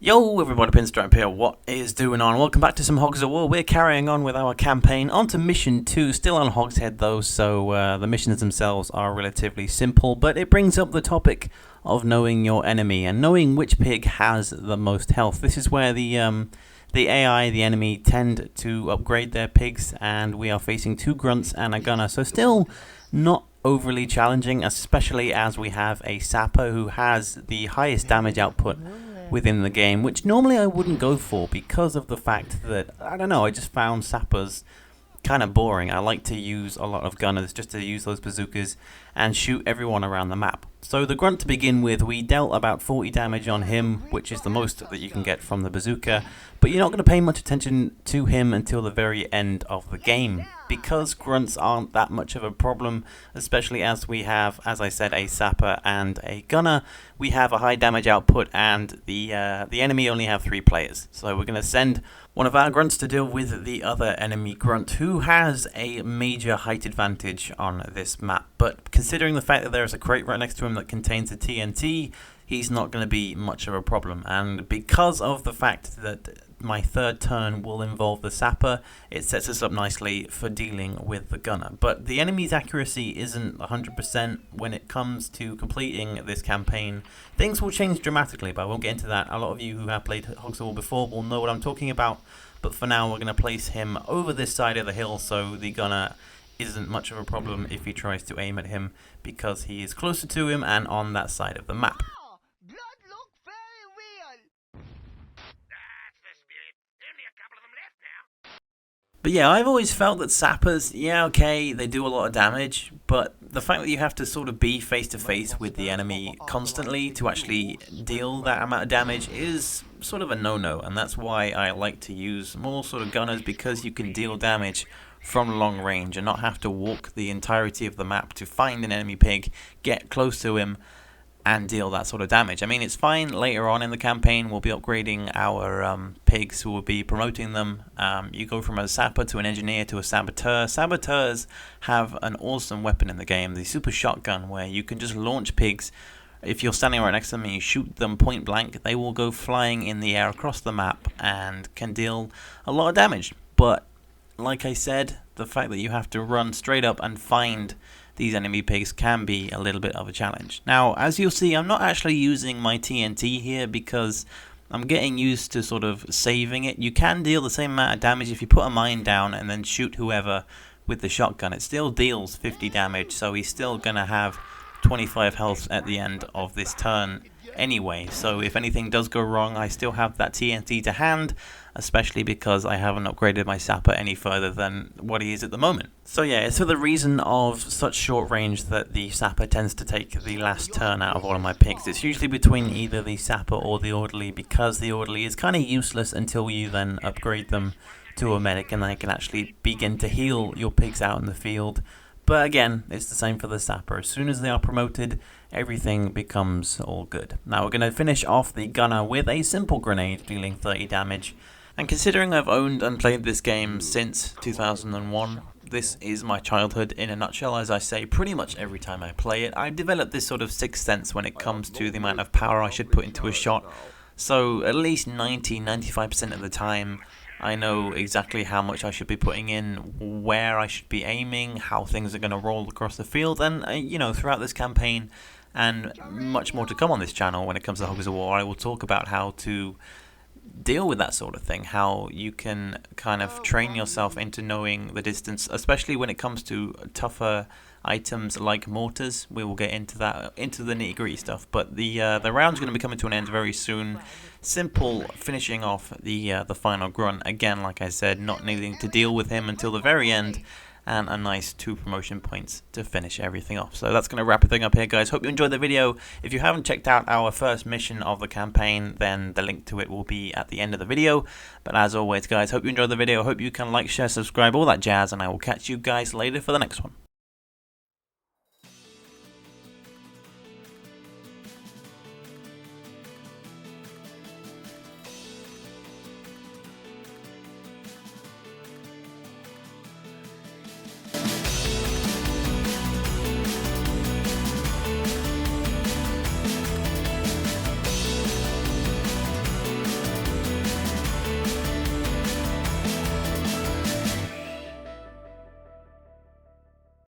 Yo everybody, Pinstripe here, what is doing on? Welcome back to some Hogs of War. We're carrying on with our campaign, on to mission 2, still on Hogshead though, so the missions themselves are relatively simple, but it brings up the topic of knowing your enemy and knowing which pig has the most health. This is where the AI, the enemy, tend to upgrade their pigs, and we are facing 2 grunts and a gunner, so still not overly challenging, especially as we have a Sapper who has the highest damage output within the game, which normally I wouldn't go for because of the fact that, I don't know, I just found Sappers kind of boring. I like to use a lot of gunners, just to use those bazookas and shoot everyone around the map. So the grunt to begin with, we dealt about 40 damage on him, which is the most that you can get from the bazooka, but you're not going to pay much attention to him until the very end of the game, because grunts aren't that much of a problem, especially as we have, as I said, a Sapper and a gunner. We have a high damage output, and the enemy only have 3 players, so we're going to send one of our grunts to deal with the other enemy grunt, who has a major height advantage on this map. But considering the fact that there's a crate right next to him that contains a TNT, he's not going to be much of a problem. And because of the fact that my third turn will involve the Sapper, it sets us up nicely for dealing with the gunner. But the enemy's accuracy isn't 100% when it comes to completing this campaign. Things will change dramatically, but I won't get into that. A lot of you who have played Hogs of War before will know what I'm talking about. But for now, we're going to place him over this side of the hill, so the gunner isn't much of a problem if he tries to aim at him, because he is closer to him and on that side of the map. But yeah, I've always felt that Sappers, yeah, okay, they do a lot of damage, but the fact that you have to sort of be face to face with the enemy constantly to actually deal that amount of damage is sort of a no-no, and that's why I like to use more sort of gunners, because you can deal damage from long range and not have to walk the entirety of the map to find an enemy pig, get close to him, and deal that sort of damage. I mean, it's fine later on in the campaign. We'll be upgrading our pigs, who will be promoting them. You go from a Sapper to an engineer to a saboteur. Saboteurs have an awesome weapon in the game, the super shotgun, where you can just launch pigs. If you're standing right next to them and you shoot them point blank, they will go flying in the air across the map and can deal a lot of damage. But like I said, the fact that you have to run straight up and find these enemy pigs can be a little bit of a challenge. Now, as you'll see, I'm not actually using my TNT here because I'm getting used to sort of saving it. You can deal the same amount of damage if you put a mine down and then shoot whoever with the shotgun. It still deals 50 damage, so he's still going to have 25 health at the end of this turn anyway. So if anything does go wrong, I still have that TNT to hand, especially because I haven't upgraded my Sapper any further than what he is at the moment. So yeah, it's for the reason of such short range that the Sapper tends to take the last turn out of all of my picks. It's usually between either the Sapper or the Orderly, because the Orderly is kind of useless until you then upgrade them to a medic, and they can actually begin to heal your pigs out in the field. But again, it's the same for the Sapper. As soon as they are promoted, everything becomes all good. Now we're going to finish off the gunner with a simple grenade, dealing 30 damage. And considering I've owned and played this game since 2001, this is my childhood in a nutshell. As I say pretty much every time I play it, I've developed this sort of sixth sense when it comes to the amount of power I should put into a shot. So at least 90–95% of the time, I know exactly how much I should be putting in, where I should be aiming, how things are going to roll across the field, and you know, throughout this campaign and much more to come on this channel when it comes to Hogs of War, I will talk about how to deal with that sort of thing, how you can kind of train yourself into knowing the distance, especially when it comes to tougher items like mortars. We will get into that, into the nitty-gritty stuff, but the round's going to be coming to an end very soon. Simple finishing off the final grunt, again, like I said, not needing to deal with him until the very end, and a nice 2 promotion points to finish everything off. So that's going to wrap everything up here, guys. Hope you enjoyed the video. If you haven't checked out our first mission of the campaign, then the link to it will be at the end of the video. But as always, guys, hope you enjoyed the video. Hope you can like, share, subscribe, all that jazz, and I will catch you guys later for the next one.